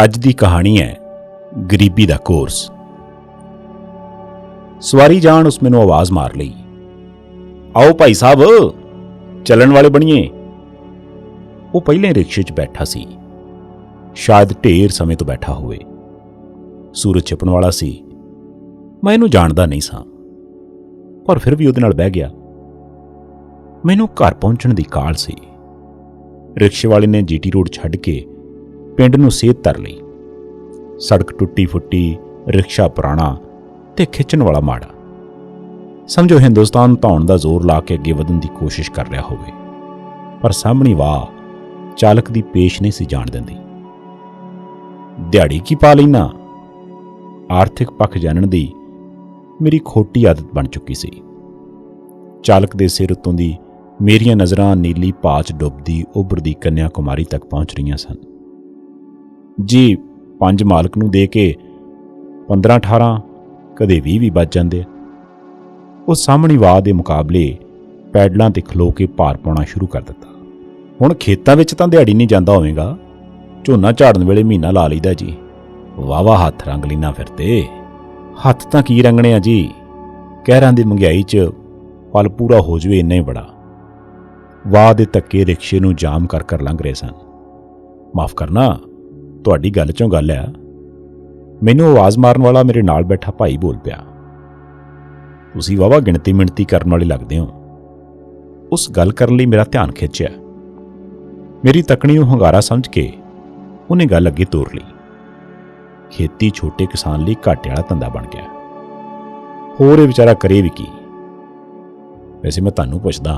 ਅੱਜ ਦੀ ਕਹਾਣੀ ਹੈ ਗਰੀਬੀ ਦਾ ਕੋਰਸ। ਸਵਾਰੀ ਜਾਣ ਉਸ ਮੈਨੂੰ ਆਵਾਜ਼ ਮਾਰ ਲਈ, ਆਓ ਭਾਈ ਸਾਹਿਬ ਚੱਲਣ ਵਾਲੇ ਬਣੀਏ। ਉਹ ਪਹਿਲੇ ਰਿਕਸ਼ੇ 'ਚ ਬੈਠਾ ਸੀ, ਸ਼ਾਇਦ ਢੇਰ ਸਮੇਂ ਤੋਂ ਬੈਠਾ ਹੋਵੇ। ਸੂਰਜ ਛਿਪਣ ਵਾਲਾ ਸੀ। ਮੈਂ ਇਹਨੂੰ ਜਾਣਦਾ ਨਹੀਂ ਸਾਂ, ਪਰ ਫਿਰ ਵੀ ਉਹਦੇ ਨਾਲ ਬਹਿ ਗਿਆ। ਮੈਨੂੰ ਘਰ ਪਹੁੰਚਣ ਦੀ ਕਾਹਲ ਸੀ। ਰਿਕਸ਼ੇ ਵਾਲੇ ਨੇ ਜੀਟੀ ਰੋਡ ਛੱਡ ਕੇ ਪਿੰਡ ਨੂੰ ਸੇਧ ਧਰ ਲਈ। ਸੜਕ ਟੁੱਟੀ ਫੁੱਟੀ, ਰਿਕਸ਼ਾ ਪੁਰਾਣਾ ਤੇ ਖਿੱਚਣ ਵਾਲਾ ਮਾੜਾ। ਸਮਝੋ ਹਿੰਦੁਸਤਾਨ ਧਾਉਣ ਦਾ ਜ਼ੋਰ ਲਾ ਕੇ ਅੱਗੇ ਵਧਣ ਦੀ ਕੋਸ਼ਿਸ਼ ਕਰ ਰਿਹਾ ਹੋਵੇ, ਪਰ ਸਾਹਮਣੀ ਵਾਹ ਚਾਲਕ ਦੀ ਪੇਸ਼ ਨਹੀਂ ਸੀ ਜਾਣ ਦਿੰਦੀ। ਦਿਹਾੜੀ ਕੀ ਪਾ ਲੈਣਾ, ਆਰਥਿਕ ਪੱਖ ਜਾਣਨ ਦੀ ਮੇਰੀ ਖੋਟੀ ਆਦਤ ਬਣ ਚੁੱਕੀ ਸੀ। ਚਾਲਕ ਦੇ ਸਿਰ ਉੱਤੋਂ ਦੀ ਮੇਰੀਆਂ ਨਜ਼ਰਾਂ ਨੀਲੀ ਭਾਚ ਡੁੱਬਦੀ ਉੱਭਰਦੀ ਕੰਨਿਆ ਕੁਮਾਰੀ ਤੱਕ ਪਹੁੰਚ ਰਹੀਆਂ ਸਨ। ਜੀ 5 ਮਾਲਕ ਨੂੰ ਦੇ ਕੇ 15-18 ਕਦੇ 20 ਵੀ ਵੱਜ ਜਾਂਦੇ। ਉਹ ਸਾਹਮਣੀ ਵਾਹ ਦੇ ਮੁਕਾਬਲੇ ਪੈਡਲਾਂ ਤੇ ਖਲੋ ਕੇ ਭਾਰ ਪਾਉਣਾ ਸ਼ੁਰੂ ਕਰ ਦਿੱਤਾ। ਹੁਣ ਖੇਤਾਂ ਵਿੱਚ ਤਾਂ ਦਿਹਾੜੀ ਨਹੀਂ ਜਾਂਦਾ ਹੋਵੇਗਾ, ਝੋਨਾ ਝਾੜਨ ਵੇਲੇ ਮਹੀਨਾ ਲਾ ਲਈਦਾ ਜੀ। ਵਾਵਾ ਹੱਥ ਰੰਗ ਲੈਣਾ ਫਿਰ ਤੇ। ਹੱਥ ਤਾਂ ਕੀ ਰੰਗਣੇ ਆ ਜੀ, ਕਹਿਰਾਂ ਦੀ ਮਹਿੰਗਾਈ 'ਚ ਪਲ ਪੂਰਾ ਹੋ ਜਵੇ ਇੰਨਾ ਹੀ ਬੜਾ। ਵਾਹ ਦੇ ਧੱਕੇ ਰਿਕਸ਼ੇ ਨੂੰ ਜਾਮ ਕਰ ਲੰਘ ਰਹੇ ਸਨ। ਮਾਫ ਕਰਨਾ, ਤੁਹਾਡੀ ਗੱਲ 'ਚੋਂ ਗੱਲ ਆ। ਮੈਨੂੰ ਆਵਾਜ਼ ਮਾਰਨ ਵਾਲਾ ਮੇਰੇ ਨਾਲ ਬੈਠਾ ਭਾਈ ਬੋਲ ਪਿਆ, ਤੁਸੀਂ ਵਾਵਾ ਗਿਣਤੀ ਮਿਣਤੀ ਕਰਨ ਵਾਲੇ ਲੱਗਦੇ ਹੋ। ਉਸ ਗੱਲ ਕਰਨ ਲਈ ਮੇਰਾ ਧਿਆਨ ਖਿੱਚਿਆ। ਮੇਰੀ ਤੱਕਣੀ ਨੂੰ ਹੰਗਾਰਾ ਸਮਝ ਕੇ ਉਹਨੇ ਗੱਲ ਅੱਗੇ ਤੋਰ ਲਈ। ਖੇਤੀ ਛੋਟੇ ਕਿਸਾਨ ਲਈ ਘਾਟੇ ਵਾਲਾ ਧੰਦਾ ਬਣ ਗਿਆ। ਹੋਰ ਇਹ ਵਿਚਾਰਾ ਕਰੇ ਵੀ ਕੀ। ਵੈਸੇ ਮੈਂ ਤੁਹਾਨੂੰ ਪੁੱਛਦਾ,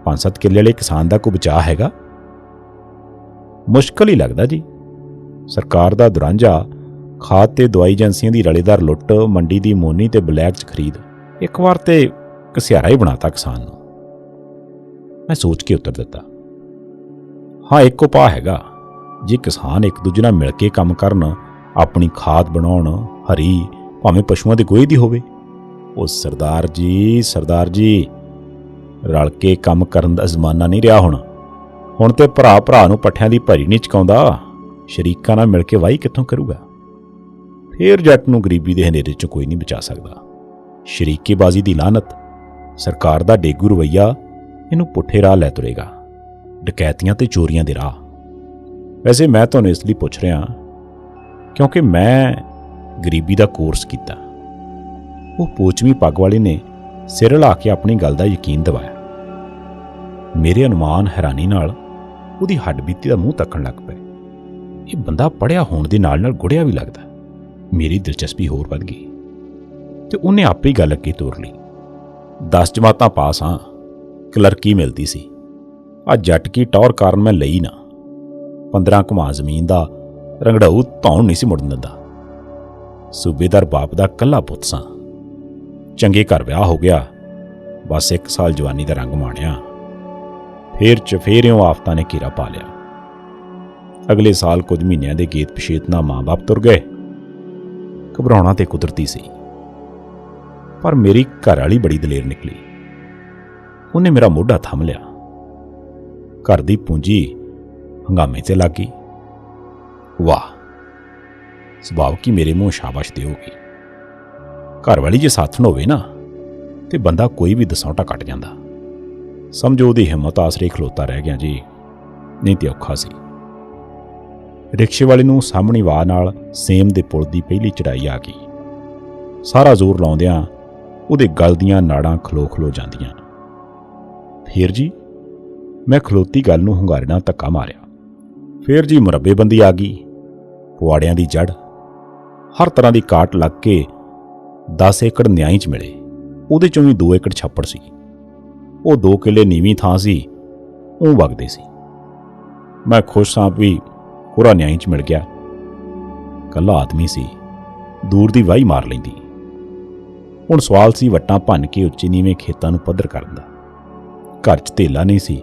5-7 ਕਿੱਲੇ ਵਾਲੇ ਕਿਸਾਨ ਦਾ ਕੋਈ ਬਚਾਅ ਹੈਗਾ? ਮੁਸ਼ਕਲ ਹੀ ਲੱਗਦਾ ਜੀ। ਸਰਕਾਰ ਦਾ ਦੁਰਾਂਝਾ, ਖਾਦ ਤੇ ਦਵਾਈ ਏਜੰਸੀਆਂ ਦੀ ਰਲੇਦਾਰ ਲੁੱਟ, ਮੰਡੀ ਦੀ ਮੋਨੀ ਤੇ ਬਲੈਕ 'ਚ ਖਰੀਦ, ਇੱਕ ਵਾਰ ਤੇ ਘਸਿਆਰਾ ਹੀ ਬਣਾਤਾ ਕਿਸਾਨ ਨੂੰ। ਮੈਂ ਸੋਚ ਕੇ ਉੱਤਰ ਦਿੱਤਾ, ਹਾਂ ਇੱਕ ਉਪਾਅ ਹੈਗਾ। ਜੇ ਕਿਸਾਨ ਇੱਕ ਦੂਜੇ ਨਾਲ ਮਿਲ ਕੇ ਕੰਮ ਕਰਨ, ਆਪਣੀ ਖਾਦ ਬਣਾਉਣ, ਹਰੀ ਭਾਵੇਂ ਪਸ਼ੂਆਂ ਦੇ ਗੋਹੇ ਦੀ ਹੋਵੇ। ਉਹ ਸਰਦਾਰ ਜੀ ਰਲ ਕੇ ਕੰਮ ਕਰਨ ਦਾ ਜ਼ਮਾਨਾ ਨਹੀਂ ਰਿਹਾ। ਹੁਣ ਤੇ ਭਰਾ ਨੂੰ ਪੱਠਿਆਂ ਦੀ ਭਰੀ ਨਹੀਂ ਚਕਾਉਂਦਾ। ਸ਼ਰੀਕਾਂ ਨਾਲ ਮਿਲ ਕੇ ਵਾਹੀ ਕਿੱਥੋਂ ਕਰੂਗਾ? ਫੇਰ ਜੱਟ ਨੂੰ ਗਰੀਬੀ ਦੇ ਹਨੇਰੇ 'ਚੋਂ ਕੋਈ ਨਹੀਂ ਬਚਾ ਸਕਦਾ। ਸ਼ਰੀਕੇਬਾਜ਼ੀ ਦੀ ਲਾਹਨਤ, ਸਰਕਾਰ ਦਾ ਡੇਗੂ ਰਵੱਈਆ ਇਹਨੂੰ ਪੁੱਠੇ ਰਾਹ ਲੈ ਤੁਰੇਗਾ, ਡਕੈਤੀਆਂ ਤੇ ਚੋਰੀਆਂ ਦੇ ਰਾਹ। ਵੈਸੇ ਮੈਂ ਤੁਹਾਨੂੰ ਇਸ ਲਈ ਪੁੱਛ ਰਿਹਾ ਕਿਉਂਕਿ ਮੈਂ ਗਰੀਬੀ ਦਾ ਕੋਰਸ ਕੀਤਾ। ਉਹ ਪੋਚਵੀਂ ਪੱਗ ਵਾਲੇ ਨੇ ਸਿਰ ਹਿਲਾ ਕੇ ਆਪਣੀ ਗੱਲ ਦਾ ਯਕੀਨ ਦਿਵਾਇਆ। ਮੇਰੇ ਅਨੁਮਾਨ ਹੈਰਾਨੀ ਨਾਲ ਉਹਦੀ ਹੱਡਬੀਤੀ ਦਾ ਮੂੰਹ ਤੱਕਣ ਲੱਗ ਪਏ। ਇਹ ਬੰਦਾ ਪੜ੍ਹਿਆ ਹੋਣ ਦੇ ਨਾਲ ਗੁੜਿਆ ਵੀ ਲੱਗਦਾ। ਮੇਰੀ ਦਿਲਚਸਪੀ ਹੋਰ ਵੱਧ ਗਈ ਤੇ ਉਹਨੇ ਆਪੇ ਹੀ ਗੱਲ ਅੱਗੇ ਤੋਰ ਲਈ। 10 ਜਮਾਤਾਂ ਪਾਸ ਹਾਂ, ਕਲਰਕੀ ਮਿਲਦੀ ਸੀ। ਆ ਜੱਟ ਕੀ ਟੌਰ ਕਾਰਨ ਮੈਂ ਲਈ ਨਾ। 15 ਘੁਮਾ ਜ਼ਮੀਨ ਦਾ ਰੰਗੜਾਊ ਧੌਣ ਨਹੀਂ ਸੀ ਮੁੜਨ ਦਿੰਦਾ। ਸੂਬੇਦਾਰ ਬਾਪ ਦਾ ਕੱਲਾ ਪੁੱਤ ਸਾਂ। ਚੰਗੇ ਘਰ ਵਿਆਹ ਹੋ ਗਿਆ। ਬਸ 1 ਸਾਲ ਜਵਾਨੀ ਦਾ ਰੰਗ ਮਾਣਿਆ, ਫੇਰ ਚਫੇਰਿਓਂ ਆਫਤਾਂ ਨੇ ਘੇਰਾ ਪਾ ਲਿਆ। ਅਗਲੇ ਸਾਲ ਕੁਝ ਮਹੀਨਿਆਂ ਦੇ ਗੀਤ ਪਛੇਤ ਨਾਲ ਮਾਂ-ਬਾਪ ਤੁਰ ਗਏ। ਘਬਰਾਉਣਾ ਤੇ ਕੁਦਰਤੀ ਸੀ, ਪਰ ਮੇਰੀ ਘਰ ਵਾਲੀ ਬੜੀ ਦਲੇਰ ਨਿਕਲੀ। ਉਹਨੇ ਮੇਰਾ ਮੋਢਾ ਥੰਮ ਲਿਆ। ਘਰ ਦੀ ਪੂੰਜੀ ਹੰਗਾਮੇ ਤੇ ਲੱਗ ਗਈ। ਵਾਹ, ਸੁਭਾਵ ਕੀ ਮੇਰੇ ਮੂੰਹ ਸ਼ਾਬਾਸ਼ ਦਿਓਗੀ। ਘਰ ਵਾਲੀ ਜੇ ਸਾਥਣ ਹੋਵੇ ਨਾ ਤੇ ਬੰਦਾ ਕੋਈ ਵੀ ਦਸੌਂਟਾ ਕੱਟ ਜਾਂਦਾ। ਸਮਝੋ ਉਹਦੀ ਹਿੰਮਤ ਆਸਰੇ ਖਲੋਤਾ ਰਹਿ ਗਿਆ ਜੀ, ਨਹੀਂ ਤੇ ਔਖਾ ਸੀ। ਰਿਕਸ਼ੇ ਵਾਲੇ ਨੂੰ ਸਾਹਮਣੀ ਵਾਹ ਨਾਲ ਸੇਮ ਦੇ ਪੁਲ ਦੀ ਪਹਿਲੀ ਚੜਾਈ ਆ ਗਈ। ਸਾਰਾ ਜ਼ੋਰ ਲਾਉਂਦਿਆਂ ਉਹਦੇ ਗਲ ਦੀਆਂ ਨਾੜਾਂ ਖਲੋ ਜਾਂਦੀਆਂ। ਫੇਰ ਜੀ ਮੈਂ ਖਲੋਤੀ ਗੱਲ ਨੂੰ ਹੁੰਗਾਰੇ ਨਾਲ ਧੱਕਾ ਮਾਰਿਆ। ਫੇਰ ਜੀ ਮੁਰੱਬੇਬੰਦੀ ਆ ਗਈ। ਪੁਆੜਿਆਂ ਦੀ ਜੜ, ਹਰ ਤਰ੍ਹਾਂ ਦੀ ਕਾਟ ਲੱਗ ਕੇ 10 ਏਕੜ ਨਿਆਈ 'ਚ ਮਿਲੇ। ਉਹਦੇ 'ਚੋਂ ਵੀ 2 ਏਕੜ ਛੱਪੜ ਸੀ। ਉਹ 2 ਕਿੱਲੇ ਨੀਵੀਂ ਥਾਂ ਸੀ, ਉਹ ਵਗਦੇ ਸੀ। ਮੈਂ ਖੁਸ਼ ਸਾਂ ਵੀ ਪੂਰਾ ਨਿਆਈ 'ਚ ਮਿਲ ਗਿਆ। ਕੱਲਾ ਆਦਮੀ ਸੀ, ਦੂਰ ਦੀ ਵਾਹੀ ਮਾਰ ਲੈਂਦੀ। ਹੁਣ ਸਵਾਲ ਸੀ ਵੱਟਾਂ ਭੰਨ ਕੇ ਉੱਚੇ ਨੀਵੇਂ ਖੇਤਾਂ ਨੂੰ ਪੱਧਰ ਕਰਨ ਦਾ। ਘਰ 'ਚ ਧੇਲਾ ਨਹੀਂ ਸੀ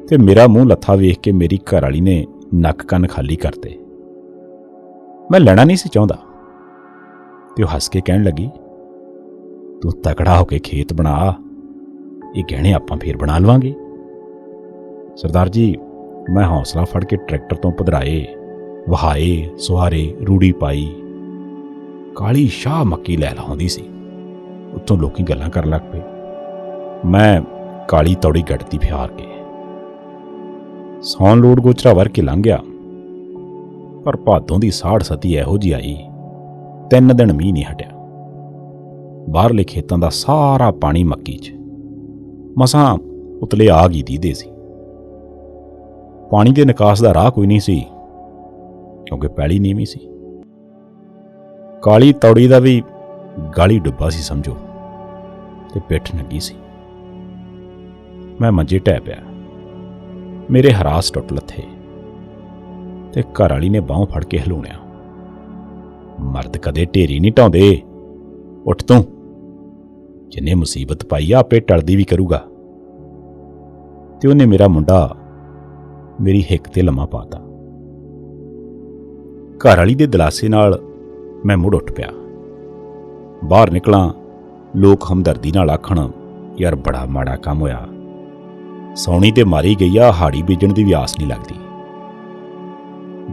ਤੇ ਮੇਰਾ ਮੂੰਹ ਲੱਥਾ ਵੇਖ ਕੇ ਮੇਰੀ ਘਰ ਵਾਲੀ ਨੇ ਨੱਕ ਕੰਨ ਖਾਲੀ ਕਰਤੇ। ਮੈਂ ਲੈਣਾ ਨਹੀਂ ਸੀ ਚਾਹੁੰਦਾ ਤੇ ਉਹ ਹੱਸ ਕੇ ਕਹਿਣ ਲੱਗੀ, ਤੂੰ ਤਕੜਾ ਹੋ ਕੇ ਖੇਤ ਬਣਾ, ਇਹ ਗਹਿਣੇ ਆਪਾਂ ਫੇਰ ਬਣਾ ਲਵਾਂਗੇ। ਸਰਦਾਰ ਜੀ, ਮੈਂ ਹੌਸਲਾ ਫੜ ਕੇ ਟਰੈਕਟਰ ਤੋਂ ਪਧਰਾਏ ਵਹਾਏ ਸੁਹਾਰੇ ਰੂੜੀ ਪਾਈ, ਕਾਲੀ ਸ਼ਾਹ ਮੱਕੀ ਲੈ ਲਾਉਂਦੀ ਸੀ। ਉੱਤੋਂ ਲੋਕੀ ਗੱਲਾਂ ਕਰਨ ਲੱਗ ਪਏ। ਮੈਂ ਕਾਲੀ ਤੌੜੀ ਗੱਡਦੀ ਫਿਆਰ ਕੇ ਸੌਣ ਲੋੜ ਗੋਚਰਾ ਵਰ ਕੇ ਲੰਘ ਗਿਆ। ਪਰ ਭਾਦੋਂ ਦੀ ਸਾੜ ਸਤੀ ਇਹੋ ਜਿਹੀ ਆਈ, 3 ਦਿਨ ਮੀਂਹ ਨਹੀਂ ਹਟਿਆ। ਬਾਹਰਲੇ ਖੇਤਾਂ ਦਾ ਸਾਰਾ ਪਾਣੀ ਮੱਕੀ 'ਚ, ਮਸਾਂ ਉਤਲੇ ਆ ਗਈ ਦੀਦੇ ਸੀ। ਪਾਣੀ ਦੇ ਨਿਕਾਸ ਦਾ ਰਾਹ ਕੋਈ ਨਹੀਂ ਸੀ, ਕਿਉਂਕਿ ਪੈਲੀ ਨੀਵੀਂ ਸੀ। ਕਾਲੀ ਤੌੜੀ ਦਾ ਵੀ ਗਾਲੀ ਡੁੱਬਾ ਸੀ ਸਮਝੋ, ਤੇ ਪਿੱਠ ਨੰਗੀ ਸੀ। ਮੈਂ ਮੰਜੇ ਢਹਿ ਪਿਆ, ਮੇਰੇ ਹਰਾਸ ਟੁੱਟ ਲੱਥੇ, ਤੇ ਘਰ ਵਾਲੀ ਨੇ ਬਾਹੋਂ ਫੜ ਕੇ ਹਿਲਾਉਣਿਆ। ਮਰਦ ਕਦੇ ਢੇਰੀ ਨਹੀਂ ਢਾਉਂਦੇ, ਉੱਠ ਤੂੰ, ਜਿੰਨੇ ਮੁਸੀਬਤ ਪਾਈ ਆ ਆਪੇ ਟਲਦੀ ਵੀ ਕਰੂਗਾ। ਤੇ ਉਹਨੇ ਮੇਰਾ ਮੁੰਡਾ ਮੇਰੀ ਹਿੱਕ ਤੇ ਲੰਮਾ ਪਾਤਾ। ਘਰ ਵਾਲੀ ਦੇ ਦਿਲਾਸੇ ਨਾਲ ਮੈਂ ਮੁੜ ਉੱਠ ਪਿਆ। ਬਾਹਰ ਨਿਕਲਾਂ, ਲੋਕ ਹਮਦਰਦੀ ਨਾਲ ਆਖਣ, ਯਾਰ ਬੜਾ ਮਾੜਾ ਕੰਮ ਹੋਇਆ, ਸੌਣੀ ਤੇ ਮਾਰੀ ਗਈ ਆ, ਹਾੜੀ ਬੀਜਣ ਦੀ ਵੀ ਆਸ ਨਹੀਂ ਲੱਗਦੀ।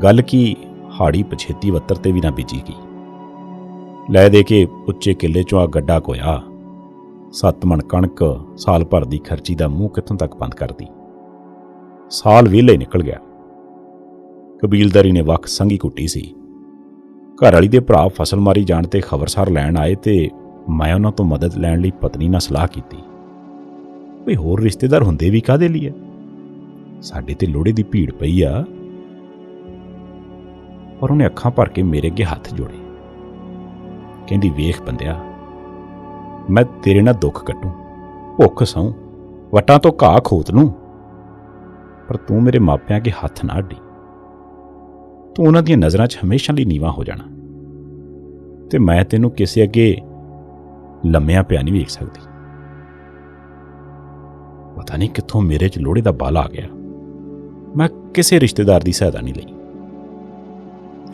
ਗੱਲ ਕੀ, ਹਾੜੀ ਪਛੇਤੀ ਵੱਤਰ ਤੇ ਵੀ ਨਾ ਬੀਜੀ ਗਈ। ਲੈ ਦੇ ਕੇ ਉੱਚੇ ਕਿੱਲੇ ਚੋਂ ਆ ਗੱਡਾ ਕੋਇਆ, 7 ਮਣ ਕਣਕ ਸਾਲ ਭਰ ਦੀ ਖਰਚੀ ਦਾ ਮੂੰਹ ਕਿੱਥੋਂ ਤੱਕ ਬੰਦ ਕਰਦੀ। ਸਾਲ ਵਿਹਲੇ ਨਿਕਲ ਗਿਆ। ਕਬੀਲਦਾਰੀ ਨੇ ਵੱਖ ਸੰਗੀ ਕੁੱਟੀ ਸੀ। ਘਰ ਵਾਲੀ ਦੇ ਭਰਾ ਫਸਲ ਮਾਰੀ ਜਾਣ ਤੇ ਖਬਰਸਾਰ ਲੈਣ ਆਏ, ਤੇ ਮੈਂ ਉਹਨਾਂ ਤੋਂ ਮਦਦ ਲੈਣ ਲਈ ਪਤਨੀ ਨਾਲ ਸਲਾਹ ਕੀਤੀ। ਵੀ ਹੋਰ ਰਿਸ਼ਤੇਦਾਰ ਹੁੰਦੇ ਵੀ ਕਾਹਦੇ ਲਈ ਆ, ਸਾਡੇ ਤੇ ਲੋੜੇ ਦੀ ਭੀੜ ਪਈ ਆ। ਪਰ ਉਹਨੇ ਅੱਖਾਂ ਭਰ ਕੇ ਮੇਰੇ ਅੱਗੇ ਹੱਥ ਜੋੜੇ, ਕਹਿੰਦੀ ਵੇਖ ਬੰਦਿਆ, ਮੈਂ ਤੇਰੇ ਨਾਲ ਦੁੱਖ ਕੱਟੂ, ਭੁੱਖ ਸਹੁੰ, ਵਟਾਂ ਤੋਂ ਘਾਹ ਖੋਤ ਲੂੰ, ਪਰ ਤੂੰ ਮੇਰੇ ਮਾਪਿਆਂ ਅੱਗੇ ਹੱਥ ਨਾ ਅੱਡੀ। ਤੂੰ ਉਹਨਾਂ ਦੀਆਂ ਨਜ਼ਰਾਂ 'ਚ ਹਮੇਸ਼ਾ ਲਈ ਨੀਵਾਂ ਹੋ ਜਾਣਾ, ਤੇ ਮੈਂ ਤੈਨੂੰ ਕਿਸੇ ਅੱਗੇ ਲੰਮਿਆਂ ਪਿਆ ਨਹੀਂ ਵੇਖ ਸਕਦੀ। ਪਤਾ ਨਹੀਂ ਕਿੱਥੋਂ ਮੇਰੇ 'ਚ ਲੋੜੇ ਦਾ ਬਲ ਆ ਗਿਆ। ਮੈਂ ਕਿਸੇ ਰਿਸ਼ਤੇਦਾਰ ਦੀ ਸਹਾਇਤਾ ਨਹੀਂ ਲਈ।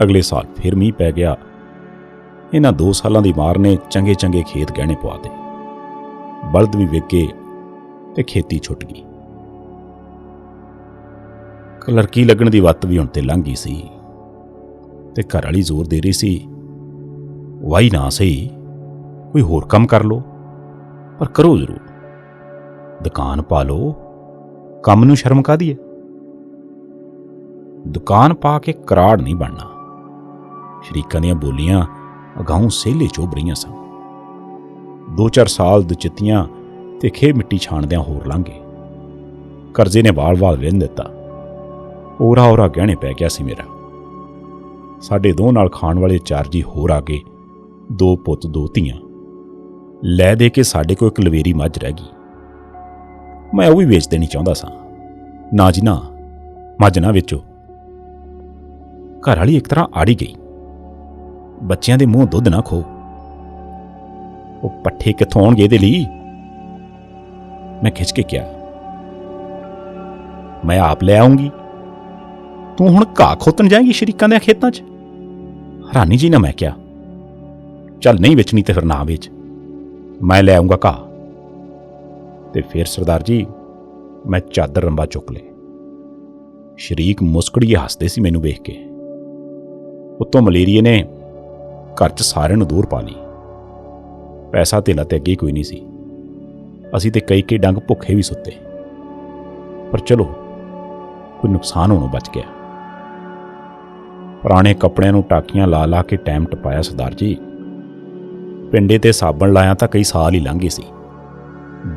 ਅਗਲੇ ਸਾਲ ਫਿਰ ਮੀਂਹ ਪੈ ਗਿਆ। ਇਹਨਾਂ 2 ਸਾਲਾਂ ਦੀ ਮਾਰ ਨੇ ਚੰਗੇ ਚੰਗੇ ਖੇਤ ਗਹਿਣੇ ਪਵਾ ਦੇ, ਬਲਦ ਵੀ ਵਿਕ ਗਏ ਤੇ ਖੇਤੀ ਛੁੱਟ ਗਈ। ਕਲਰਕੀ ਲੱਗਣ ਦੀ ਵੱਤ ਵੀ ਹੁਣ ਤੇ ਲੰਘ ਗਈ ਸੀ, ਤੇ ਘਰ ਵਾਲੀ ਜ਼ੋਰ ਦੇ ਰਹੀ ਸੀ, ਵਾਈ ਨਾ ਸਹੀ, ਕੋਈ ਹੋਰ ਕੰਮ ਕਰ ਲੋ, ਪਰ ਕਰੋ ਜ਼ਰੂਰ। ਦੁਕਾਨ ਪਾ ਲੋ, ਕੰਮ ਨੂੰ ਸ਼ਰਮ ਕਾਹਦੀ ਹੈ। ਦੁਕਾਨ ਪਾ ਕੇ ਕਰਾੜ ਨਹੀਂ ਬਣਨਾ। ਸ਼ਰੀਕਾਂ ਦੀਆਂ ਬੋਲੀਆਂ ਅਗਾਊਂ ਸੇਲੇ ਚੁੱਭ ਰਹੀਆਂ ਸਨ। 2-4 ਸਾਲ ਦੁਚਿੱਤੀਆਂ ਤੇ ਖੇ ਮਿੱਟੀ ਛਾਣਦਿਆਂ ਹੋਰ ਲੰਘ ਗਏ। ਕਰਜ਼ੇ ਨੇ ਵਾਲ-ਵਾਲ ਵਿੰਨ ਦਿੱਤਾ। ਓਰਾ ਗਹਿਣੇ ਪੈ ਗਿਆ ਸੀ ਮੇਰਾ। ਸਾਡੇ 2 ਨਾਲ ਖਾਣ ਵਾਲੇ 4 ਜੀ ਹੋਰ ਆ ਗਏ, 2 ਪੁੱਤ 2 ਧੀਆਂ। ਲੈ ਦੇ ਕੇ ਸਾਡੇ ਕੋਲ ਇੱਕ ਲਵੇਰੀ ਮੱਝ ਰਹਿ ਗਈ। ਮੈਂ ਉਹ ਵੀ ਵੇਚ ਦੇਣੀ ਚਾਹੁੰਦਾ ਸਾਂ। ਨਾ ਜੀ ਨਾ, ਮੱਝ ਨਾ ਵੇਚੋ। ਘਰ ਵਾਲੀ ਇੱਕ ਤਰ੍ਹਾਂ ਆੜੀ ਗਈ, ਬੱਚਿਆਂ ਦੇ ਮੂੰਹ ਦੁੱਧ ਨਾ ਖੋ। ਉਹ ਪੱਠੇ ਕਿੱਥੋਂ ਆਉਣਗੇ ਇਹਦੇ ਲਈ? ਮੈਂ ਖਿੱਚ ਕੇ ਕਿਹਾ, ਮੈਂ ਆਪ ਲੈ ਆਉਂਗੀ। ਤੂੰ ਹੁਣ ਘਾਹ ਖੋਤਣ ਜਾਏਂਗੀ ਸ਼ਰੀਕਾਂ ਦੇ ਖੇਤਾਂ 'ਚ? ਹੈਰਾਨੀ ਜੀ ਨਾ ਮੈਂ ਕਿਹਾ, ਚੱਲ ਨਹੀਂ ਵੇਚਣੀ ਤੇ ਫਿਰ ਨਾ ਵੇਚ, ਮੈਂ ਲੈ ਆਉਂਗਾ ਘਾਹ। ਤੇ ਫਿਰ ਸਰਦਾਰ ਜੀ, ਮੈਂ ਚਾਦਰ ਰੰਬਾ ਚੁੱਕ ਲਏ। ਸ਼ਰੀਕ ਮੁਸਕੜੀਏ ਹੱਸਦੇ ਸੀ ਮੈਨੂੰ ਵੇਖ ਕੇ। ਉੱਤੋਂ ਮਲੇਰੀਏ ਨੇ ਘਰ 'ਚ ਸਾਰਿਆਂ ਨੂੰ ਦੂਰ ਪਾ ਲਈ। ਪੈਸਾ ਧੇਲਾ ਤੇ ਅੱਗੇ ਕੋਈ ਨਹੀਂ ਸੀ। ਅਸੀਂ ਤੇ ਕਈ ਡੰਗ ਭੁੱਖੇ ਵੀ ਸੁੱਤੇ, ਪਰ ਚਲੋ ਕੋਈ ਨੁਕਸਾਨ ਹੋਣੋਂ ਬਚ ਗਿਆ। ਪੁਰਾਣੇ ਕੱਪੜਿਆਂ ਨੂੰ ਟਾਕੀਆਂ ਲਾ ਲਾ ਕੇ ਟਾਈਮ ਟਪਾਇਆ ਸਰਦਾਰ ਜੀ। ਪਿੰਡੇ ਤੇ ਸਾਬਣ ਲਾਇਆ ਤਾਂ ਕਈ ਸਾਲ ਹੀ ਲੰਘ ਗਏ ਸੀ।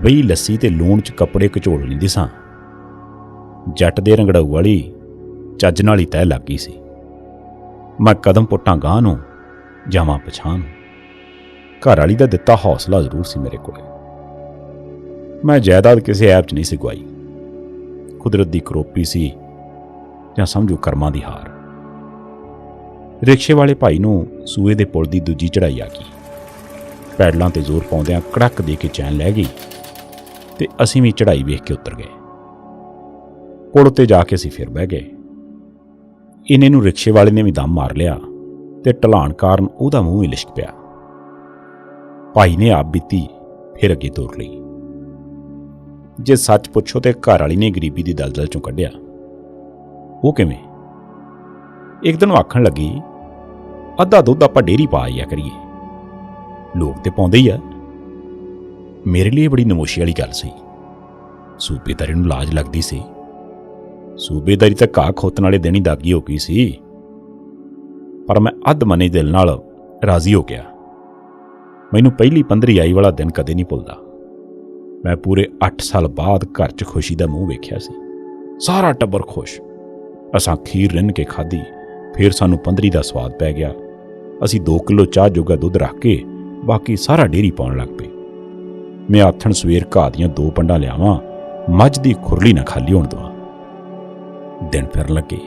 ਬਈ ਲੱਸੀ ਤੇ ਲੂਣ 'ਚ ਕੱਪੜੇ ਘਚੋਲ ਲੈਂਦੀ ਸਾਂ। ਜੱਟ ਦੇ ਰੰਗੜਾਊ ਵਾਲੀ ਚੱਜ ਨਾਲ ਹੀ ਤੈਅ ਲੱਗ ਗਈ ਸੀ। ਮੈਂ ਕਦਮ ਪੁੱਟਾਂ ਗਾਂਹ ਨੂੰ, ਜਾਵਾਂ ਪਛਾਣ ਨੂੰ। ਘਰ ਵਾਲੀ ਦਾ ਦਿੱਤਾ ਹੌਸਲਾ ਜ਼ਰੂਰ ਸੀ ਮੇਰੇ ਕੋਲ। ਮੈਂ ਜਾਇਦਾਦ ਕਿਸੇ ਐਪ 'ਚ ਨਹੀਂ ਸੀ ਗਵਾਈ। ਕੁਦਰਤ ਦੀ ਕਰੋਪੀ ਸੀ ਜਾਂ ਸਮਝੋ ਕਰਮਾਂ ਦੀ ਹਾਰ। ਰਿਕਸ਼ੇ ਵਾਲੇ ਭਾਈ ਨੂੰ ਸੂਏ ਦੇ ਪੁਲ ਦੀ ਦੂਜੀ ਚੜ੍ਹਾਈ ਆ ਗਈ। ਪੈਡਲਾਂ ਤੇ ਜ਼ੋਰ ਪਾਉਂਦਿਆਂ ਕੜਕ ਦੇ ਕੇ ਚੈਨ ਲੈ ਗਈ, ਤੇ ਅਸੀਂ ਵੀ ਚੜ੍ਹਾਈ ਵੇਖ ਕੇ ਉਤਰ ਗਏ। ਪੁਲ ਉੱਤੇ ਜਾ ਕੇ ਅਸੀਂ ਫਿਰ ਬਹਿ ਗਏ। ਇਹਨੇ ਨੂੰ ਰਿਕਸ਼ੇ ਵਾਲੇ ਨੇ ਵੀ ਦਮ ਮਾਰ ਲਿਆ, ਤੇ ਢਲਾਣ ਕਾਰਨ ਉਹਦਾ ਮੂੰਹ ਹੀ ਲਿਸ਼ਕ ਪਿਆ। ਭਾਈ ਨੇ ਆਪ ਬੀਤੀ ਫਿਰ ਅੱਗੇ ਤੋਰ ਲਈ। ਜੇ ਸੱਚ ਪੁੱਛੋ ਤੇ ਘਰ ਵਾਲੀ ਨੇ ਗਰੀਬੀ ਦੀ ਦਲਦਲ ਚੋਂ ਕੱਢਿਆ। ਉਹ ਕਿਵੇਂ? ਇੱਕ ਦਿਨ ਉਹ ਆਖਣ ਲੱਗੀ, ਅੱਧਾ ਦੁੱਧ ਆਪਾਂ ਡੇਅਰੀ ਪਾ ਆਇਆ ਕਰੀਏ। ਲੋਕ ਤੇ ਪਾਉਂਦੇ ਹੀ ਆ। ਮੇਰੇ ਲਈ ਇਹ ਬੜੀ ਨਮੋਸ਼ੀ ਵਾਲੀ ਗੱਲ ਸੀ। ਸੂਬੇਦਾਰੀ ਨੂੰ ਲਾਜ ਲੱਗਦੀ ਸੀ। ਸੂਬੇਦਾਰੀ ਤਾਂ ਘਾਹ ਖੋਤਣ ਵਾਲੇ ਦਿਨ ਹੀ ਦਾਗੀ ਹੋ ਗਈ ਸੀ। ਪਰ ਮੈਂ ਅੱਧ ਮਨੇ ਦਿਲ ਨਾਲ ਰਾਜ਼ੀ ਹੋ ਗਿਆ। ਮੈਨੂੰ ਪਹਿਲੀ 15 ਆਈ ਵਾਲਾ ਦਿਨ ਕਦੇ ਨਹੀਂ ਭੁੱਲਦਾ। ਮੈਂ ਪੂਰੇ 8 ਸਾਲ ਬਾਅਦ ਘਰ 'ਚ ਖੁਸ਼ੀ ਦਾ ਮੂੰਹ ਵੇਖਿਆ ਸੀ। ਸਾਰਾ ਟੱਬਰ ਖੁਸ਼। ਅਸਾਂ ਖੀਰ ਰਿੰਨ ਕੇ ਖਾਧੀ। ਫਿਰ ਸਾਨੂੰ 15 ਦਾ ਸਵਾਦ ਪੈ ਗਿਆ। ਅਸੀਂ 2 ਕਿਲੋ ਚਾਹ ਜੋਗਾ ਦੁੱਧ ਰੱਖ ਕੇ ਬਾਕੀ ਸਾਰਾ ਡੇਅਰੀ ਪਾਉਣ ਲੱਗ ਪਏ। ਮੈਂ ਆਥਣ ਸਵੇਰ ਘਾਹ ਦੀਆਂ 2 ਪੰਡਾਂ ਲਿਆਵਾਂ, ਮੱਝ ਦੀ ਖੁਰਲੀ ਨਾ ਖਾਲੀ ਹੋਣ ਦੇਵਾਂ। ਦਿਨ ਫਿਰਨ ਲੱਗੇ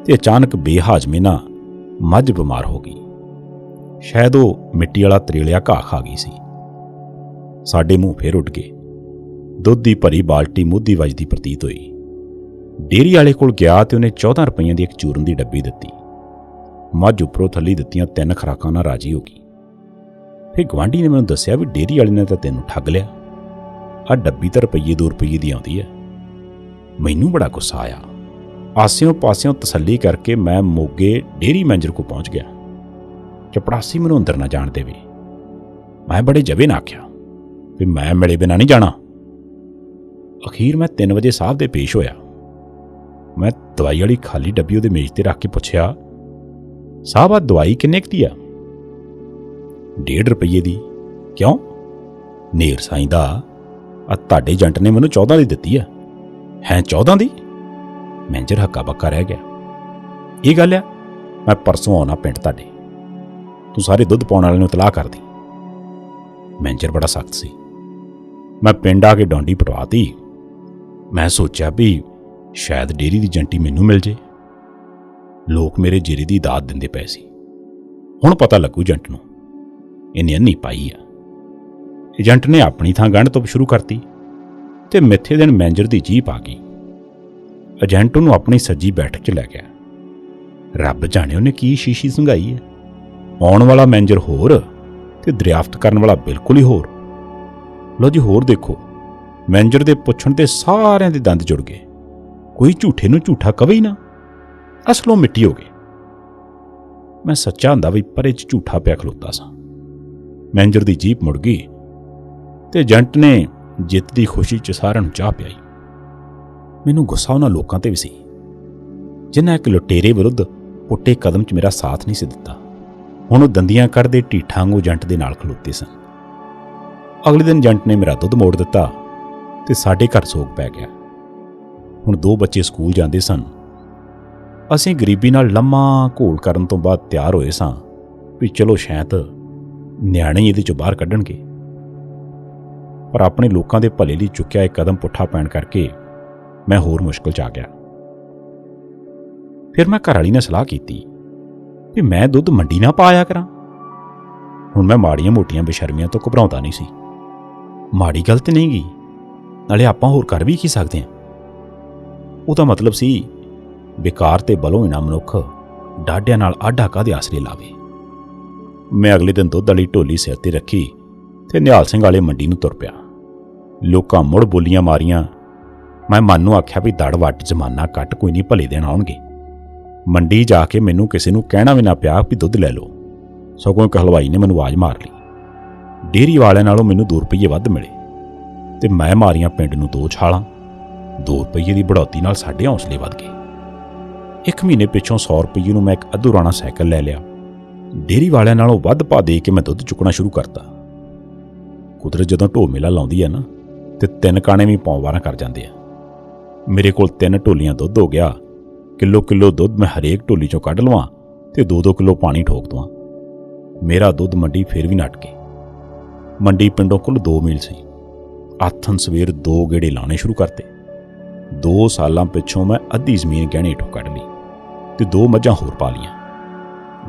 ਤੇ ਅਚਾਨਕ ਬੇਹਾਜ਼ਮੇ ਨਾਲ ਮੱਝ ਬਿਮਾਰ ਹੋ ਗਈ। ਸ਼ਾਇਦ ਉਹ ਮਿੱਟੀ ਵਾਲਾ ਤਰੇਲਿਆ ਘਾਹ ਖਾ ਗਈ ਸੀ। ਸਾਡੇ ਮੂੰਹ ਫੇਰ ਉੱਡ ਗਏ। ਦੁੱਧ ਦੀ ਭਰੀ ਬਾਲਟੀ ਮੁੱਧੀ ਵੱਜਦੀ ਪ੍ਰਤੀਤ ਹੋਈ। ਡੇਅਰੀ ਵਾਲੇ ਕੋਲ ਗਿਆ ਤੇ ਉਹਨੇ 14 ਰੁਪਈਆਂ ਦੀ ਇੱਕ ਚੂਰਨ ਦੀ ਡੱਬੀ ਦਿੱਤੀ। ਮੱਝ ਉੱਪਰੋਂ ਥੱਲੇ ਦਿੱਤੀਆਂ 3 ਖੁਰਾਕਾਂ ਨਾਲ ਰਾਜੀ ਹੋ ਗਈ। ਫਿਰ ਗੁਆਂਢੀ ਨੇ ਮੈਨੂੰ ਦੱਸਿਆ ਵੀ ਡੇਅਰੀ ਵਾਲੇ ਨੇ ਤਾਂ ਤੈਨੂੰ ਠੱਗ ਲਿਆ। ਆਹ ਡੱਬੀ ਤਾਂ ਰੁਪਈਏ 2 ਰੁਪਈਏ ਦੀ ਆਉਂਦੀ ਹੈ। ਮੈਨੂੰ ਬੜਾ ਗੁੱਸਾ ਆਇਆ। ਆਸਿਓਂ ਪਾਸਿਓਂ ਤਸੱਲੀ ਕਰਕੇ ਮੈਂ ਮੋਗੇ ਡੇਅਰੀ ਮੈਨੇਜਰ ਕੋਲ ਪਹੁੰਚ ਗਿਆ। ਚਪੜਾਸੀ ਮੈਨੂੰ ਅੰਦਰ ਨਾ ਜਾਣ ਦੇਵੇ। ਮੈਂ ਬੜੇ ਜਵੇ ਨਾ ਆਖਿਆ ਵੀ ਮੈਂ ਮਿਲੇ ਬਿਨਾਂ ਨਹੀਂ ਜਾਣਾ। ਅਖੀਰ ਮੈਂ 3 ਵਜੇ ਸਾਹਿਬ ਦੇ ਪੇਸ਼ ਹੋਇਆ। ਮੈਂ ਦਵਾਈ ਵਾਲੀ ਖਾਲੀ ਡੱਬੀ ਉਹਦੇ ਮੇਜ਼ ਤੇ ਰੱਖ ਕੇ ਪੁੱਛਿਆ, ਸਾਹਿਬ ਆ ਦਵਾਈ ਕਿੰਨੇ ਕੁ ਦੀ ਆ? 1.5 ਰੁਪਈਏ ਦੀ। ਕਿਉਂ? ਨੇਰ ਸਾਈਂ ਦਾ ਆ ਤੁਹਾਡੇ ਏਜੰਟ ਨੇ ਮੈਨੂੰ 14 ਦੀ ਦਿੱਤੀ ਆ। ਹੈ 14 ਦੀ? ਮੈਨੇਜਰ ਹੱਕਾ ਬੱਕਾ ਰਹਿ ਗਿਆ। ਇਹ ਗੱਲ ਆ, ਮੈਂ ਪਰਸੋਂ ਆਉਣਾ ਪਿੰਡ ਤੁਹਾਡੇ। ਤੂੰ ਸਾਰੇ ਦੁੱਧ ਪਾਉਣ ਵਾਲਿਆਂ ਨੂੰ ਇਤਲਾਹ ਕਰ ਦੀ। ਮੈਨੇਜਰ ਬੜਾ ਸਖਤ ਸੀ। ਮੈਂ ਪਿੰਡ ਆ ਕੇ ਡੌਂਡੀ ਪਟਵਾਤੀ। ਮੈਂ ਸੋਚਿਆ ਵੀ ਸ਼ਾਇਦ ਡੇਅਰੀ ਦੀ ਜੰਟੀ ਮੈਨੂੰ ਮਿਲ ਜੇ। ਲੋਕ ਮੇਰੇ ਜੇਰੇ ਦੀ ਦਾਤ ਦਿੰਦੇ ਪਏ ਸੀ। ਹੁਣ ਪਤਾ ਲੱਗੂ ਏਜੰਟ ਨੂੰ ਇਹਨੇ ਅੰਨੀ ਪਾਈ ਆ। ਏਜੰਟ ਨੇ ਆਪਣੀ ਥਾਂ ਗੰਢ ਤੋਂ ਸ਼ੁਰੂ ਕਰਤੀ ਤੇ ਮਿੱਥੇ ਦਿਨ ਮੈਨੇਜਰ ਦੀ ਜੀਪ ਆ ਗਈ। ਏਜੰਟ ਉਹਨੂੰ ਆਪਣੀ ਸੱਜੀ ਬੈਠਕ 'ਚ ਲੈ ਗਿਆ। ਰੱਬ ਜਾਣੇ ਉਹਨੇ ਕੀ ਸ਼ੀਸ਼ੀ ਸੰਘਾਈ ਹੈ। ਆਉਣ ਵਾਲਾ ਮੈਨੇਜਰ ਹੋਰ ਤੇ ਦਰਿਆਫਤ ਕਰਨ ਵਾਲਾ ਬਿਲਕੁਲ ਹੀ ਹੋਰ। ਲੋ ਜੀ ਹੋਰ ਦੇਖੋ, ਮੈਨੇਜਰ ਦੇ ਪੁੱਛਣ ਤੇ ਸਾਰਿਆਂ ਦੇ ਦੰਦ ਜੁੜ ਗਏ। ਕੋਈ ਝੂਠੇ ਨੂੰ ਝੂਠਾ ਕਵੇ ਹੀ ਨਾ। ਅਸਲੋਂ ਮਿੱਟੀ ਹੋ ਗਏ। ਮੈਂ ਸੱਚਾ ਹੁੰਦਾ ਵੀ ਪਰੇ 'ਚ ਝੂਠਾ ਪਿਆ ਖਲੋਤਾ ਸਾਂ। ਮੈਨੇਜਰ ਦੀ ਜੀਪ ਮੁੜ ਗਈ ਤੇ ਏਜੰਟ ਨੇ ਜਿੱਤ ਦੀ ਖੁਸ਼ੀ 'ਚ ਸਾਰਿਆਂ ਨੂੰ ਚਾਹ ਪਿਆਈ। ਮੈਨੂੰ ਗੁੱਸਾ ਉਹਨਾਂ ਲੋਕਾਂ ਤੇ ਵੀ ਸੀ ਜਿਨ੍ਹਾਂ ਇੱਕ ਲੁਟੇਰੇ ਵਿਰੁੱਧ ਪੁੱਟੇ ਕਦਮ 'ਚ ਮੇਰਾ ਸਾਥ ਨਹੀਂ ਸੀ ਦਿੱਤਾ। ਹੁਣ ਉਹ ਦੰਦੀਆਂ ਕੱਢਦੇ ਢੀਠਾਂ ਵਾਂਗੂ ਏਜੰਟ ਦੇ ਨਾਲ ਖਲੋਤੇ ਸਨ। ਅਗਲੇ ਦਿਨ ਏਜੰਟ ਨੇ ਮੇਰਾ ਦੁੱਧ ਮੋੜ ਦਿੱਤਾ ਤੇ ਸਾਡੇ ਘਰ ਸੋਗ ਪੈ ਗਿਆ। ਹੁਣ 2 ਬੱਚੇ ਸਕੂਲ ਜਾਂਦੇ ਸਨ। ਅਸੀਂ ਗਰੀਬੀ ਨਾਲ ਲੰਮਾ ਘੋਲ ਕਰਨ ਤੋਂ ਬਾਅਦ ਤਿਆਰ ਹੋਏ ਸਾਂ ਵੀ ਚਲੋ ਸ਼ਾਇਦ ਨਿਆਣੇ ਇਹਦੇ 'ਚੋਂ ਬਾਹਰ ਕੱਢਣਗੇ। ਪਰ ਆਪਣੇ ਲੋਕਾਂ ਦੇ ਭਲੇ ਲਈ ਚੁੱਕਿਆ ਇੱਕ ਕਦਮ ਪੁੱਠਾ ਪੈਣ ਕਰਕੇ ਮੈਂ ਹੋਰ ਮੁਸ਼ਕਲ 'ਚ ਆ ਗਿਆ। ਫਿਰ ਮੈਂ ਘਰ ਵਾਲੀ ਨਾਲ ਸਲਾਹ ਕੀਤੀ ਵੀ ਮੈਂ ਦੁੱਧ ਮੰਡੀ ਨਾ ਪਾਇਆ ਕਰਾਂ। ਹੁਣ ਮੈਂ ਮਾੜੀਆਂ ਮੋਟੀਆਂ ਬੇਸ਼ਰਮੀਆਂ ਤੋਂ ਘਬਰਾਉਂਦਾ ਨਹੀਂ ਸੀ। ਮਾੜੀ ਗੱਲ ਤੇ ਨਹੀਂ ਗਈ, ਨਾਲੇ ਆਪਾਂ ਹੋਰ ਕਰ ਵੀ ਕੀ ਸਕਦੇ ਹਾਂ। ਉਹਦਾ ਮਤਲਬ ਸੀ ਬੇਕਾਰ ਤੇ ਬਲੋਂ ਨਾ ਮਨੁੱਖ ਡਾਢਿਆਂ ਨਾਲ ਆਢਾ ਕਾਹਦੇ ਆਸਰੇ ਲਾਵੇ। ਮੈਂ ਅਗਲੇ ਦਿਨ ਦੁੱਧ ਵਾਲੀ ਢੋਲੀ ਸਿਰ ਤੇ ਰੱਖੀ ਤੇ ਨਿਹਾਲ ਸਿੰਘ ਵਾਲੇ ਮੰਡੀ ਨੂੰ ਤੁਰ ਪਿਆ। ਲੋਕਾਂ ਮੁੜ ਬੋਲੀਆਂ ਮਾਰੀਆਂ। ਮੈਂ ਮਨ ਨੂੰ ਆਖਿਆ ਵੀ ਦੜ ਵੱਟ ਜ਼ਮਾਨਾ ਕੱਟ ਕੋਈ ਨਹੀਂ, ਭਲੇ ਦਿਨ ਆਉਣਗੇ। ਮੰਡੀ ਜਾ ਕੇ ਮੈਨੂੰ ਕਿਸੇ ਨੂੰ ਕਹਿਣਾ ਵੀ ਨਾ ਪਿਆ ਵੀ ਦੁੱਧ ਲੈ ਲਓ। ਸਗੋਂ ਇੱਕ ਹਲਵਾਈ ਨੇ ਮੈਨੂੰ ਆਵਾਜ਼ ਮਾਰ ਲਈ। ਡੇਅਰੀ ਵਾਲਿਆਂ ਨਾਲੋਂ ਮੈਨੂੰ 2 ਰੁਪਈਏ ਵੱਧ ਮਿਲੇ ਤੇ ਮੈਂ ਮਾਰੀਆਂ ਪਿੰਡ ਨੂੰ 2 ਛਾਲਾਂ। 2 ਰੁਪਈਏ ਦੀ ਬੜੌਤੀ ਨਾਲ ਸਾਡੇ ਹੌਸਲੇ ਵੱਧ ਗਏ। 1 ਮਹੀਨੇ ਪਿੱਛੋਂ 100 ਰੁਪਈਏ ਨੂੰ ਮੈਂ ਇੱਕ ਅਧੂਰਾਣਾ ਸਾਈਕਲ ਲੈ ਲਿਆ। ਡੇਅਰੀ ਵਾਲਿਆਂ ਨਾਲੋਂ ਵੱਧ ਭਾਅ ਦੇ ਕੇ ਮੈਂ ਦੁੱਧ ਚੁੱਕਣਾ ਸ਼ੁਰੂ ਕਰਤਾ। ਕੁਦਰਤ ਜਦੋਂ ਢੋ ਮੇਲਾ ਲਾਉਂਦੀ ਆ ਨਾ ਤੇ 3 ਕਾਣੇ ਵੀ ਪੌਂਵਾਰਾਂ ਕਰ ਜਾਂਦੇ ਆ। ਮੇਰੇ ਕੋਲ 3 ਢੋਲੀਆਂ ਦੁੱਧ ਹੋ ਗਿਆ। ਕਿਲੋ ਦੁੱਧ ਮੈਂ ਹਰੇਕ ਢੋਲੀ ਚੋਂ ਕੱਢ ਲਵਾਂ ਤੇ 2-2 ਕਿਲੋ ਪਾਣੀ ਠੋਕ ਦਵਾਂ। ਮੇਰਾ ਦੁੱਧ ਮੰਡੀ ਫਿਰ ਵੀ ਨੱਟ ਗਈ। ਮੰਡੀ ਪਿੰਡੋਂ ਕੁੱਲ 2 ਮੀਲ ਸੀ। ਆਥਣ ਸਵੇਰ 2 ਗੇੜੇ ਲਾਉਣੇ ਸ਼ੁਰੂ ਕਰਤੇ। 2 ਸਾਲਾਂ ਪਿੱਛੋਂ ਮੈਂ ਅੱਧੀ ਜ਼ਮੀਨ ਗਹਿਣੇ ਹੇਠੋਂ ਕੱਢ ਲਈ ਤੇ 2 ਮੱਝਾਂ ਹੋਰ ਪਾ ਲਈਆਂ।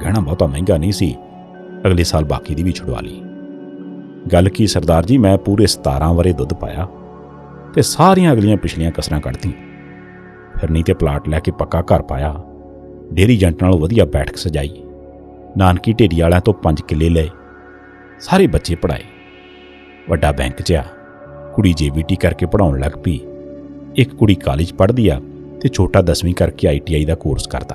ਗਹਿਣਾ ਬਹੁਤਾ ਮਹਿੰਗਾ ਨਹੀਂ ਸੀ। ਅਗਲੇ ਸਾਲ ਬਾਕੀ ਦੀ ਵੀ ਛੁਡਵਾ ਲਈ। ਗੱਲ ਕੀ ਸਰਦਾਰ ਜੀ, ਮੈਂ ਪੂਰੇ 17 ਵਰੇ ਦੁੱਧ ਪਾਇਆ ਤੇ ਸਾਰੀਆਂ ਅਗਲੀਆਂ ਪਿਛਲੀਆਂ ਕਸਰਾਂ ਕੱਢਤੀਆਂ। ਫਿਰ ਨਹੀਂ ਤੇ ਪਲਾਟ ਲੈ ਕੇ ਪੱਕਾ ਘਰ ਪਾਇਆ। ਡੇਅਰੀ ਏਜੰਟ ਨਾਲੋਂ ਵਧੀਆ ਬੈਠਕ ਸਜਾਈ। ਨਾਨਕੀ ਢੇਰੀ ਵਾਲਿਆਂ ਤੋਂ 5 ਕਿੱਲੇ ਲਏ। ਸਾਰੇ ਬੱਚੇ ਪੜ੍ਹਾਏ। ਵੱਡਾ ਬੈਂਕ 'ਚ ਆ। ਕੁੜੀ JBT ਕਰਕੇ ਪੜ੍ਹਾਉਣ ਲੱਗ ਪਈ। ਇੱਕ ਕੁੜੀ ਕਾਲਜ ਪੜ੍ਹਦੀ ਆ ਤੇ ਛੋਟਾ 10ਵੀਂ ਕਰਕੇ ITI ਦਾ ਕੋਰਸ ਕਰਦਾ।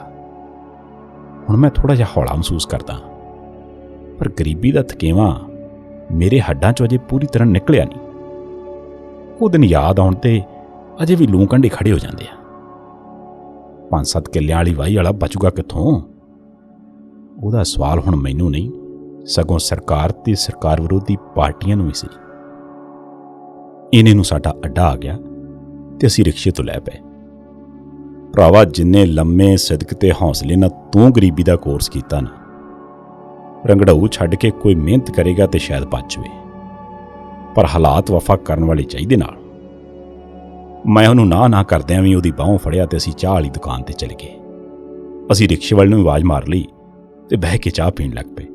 ਹੁਣ ਮੈਂ ਥੋੜ੍ਹਾ ਜਿਹਾ ਹੌਲਾ ਮਹਿਸੂਸ ਕਰਦਾ, ਪਰ ਗਰੀਬੀ ਦਾ ਥਕੇਵਾਂ ਮੇਰੇ ਹੱਡਾਂ 'ਚੋਂ ਅਜੇ ਪੂਰੀ ਤਰ੍ਹਾਂ ਨਿਕਲਿਆ ਨਹੀਂ। ਉਹ ਦਿਨ ਯਾਦ ਆਉਣ 'ਤੇ ਅਜੇ ਵੀ ਲੂੰ ਕੰਢੇ ਖੜੇ ਹੋ ਜਾਂਦੇ ਆ। 5-7 ਕਿੱਲਿਆਂ ਵਾਲੀ ਵਾਹੀ ਵਾਲਾ ਬਚੂਗਾ ਕਿੱਥੋਂ? ਉਹਦਾ ਸਵਾਲ ਹੁਣ ਮੈਨੂੰ ਨਹੀਂ, ਸਗੋਂ ਸਰਕਾਰ ਤੇ ਸਰਕਾਰ ਵਿਰੋਧੀ ਪਾਰਟੀਆਂ ਨੂੰ ਵੀ ਸੀ। ਇਹਨੇ ਨੂੰ ਸਾਡਾ ਅੱਡਾ ਆ ਗਿਆ ਤੇ ਅਸੀਂ ਰਿਕਸ਼ੇ ਤੋਂ ਲੈ ਪਏ। ਭਰਾਵਾ, ਜਿੰਨੇ ਲੰਮੇ ਸਿਦਕ ਤੇ ਹੌਸਲੇ ਨਾਲ ਤੂੰ ਗਰੀਬੀ ਦਾ ਕੋਰਸ ਕੀਤਾ ਨਾ, ਰੰਗੜਾਊ ਛੱਡ ਕੇ ਕੋਈ ਮਿਹਨਤ ਕਰੇਗਾ ਤੇ ਸ਼ਾਇਦ ਬਚ ਜਾਵੇ, ਪਰ ਹਾਲਾਤ ਵਫਾ ਕਰਨ ਵਾਲੇ ਚਾਹੀਦੇ ਨਾਲ। ਮੈਂ ਉਹਨੂੰ ਨਾ ਕਰਦਿਆਂ ਵੀ ਉਹਦੀ ਬਾਹੋਂ ਫੜਿਆ ਤੇ ਅਸੀਂ ਚਾਹ ਵਾਲੀ ਦੁਕਾਨ ਤੇ ਚਲੇ ਗਏ। ਅਸੀਂ ਰਿਕਸ਼ੇ ਵਾਲੇ ਨੂੰ ਆਵਾਜ਼ ਮਾਰ ਲਈ ਤੇ ਬਹਿ ਕੇ ਚਾਹ ਪੀਣ ਲੱਗ ਪਏ।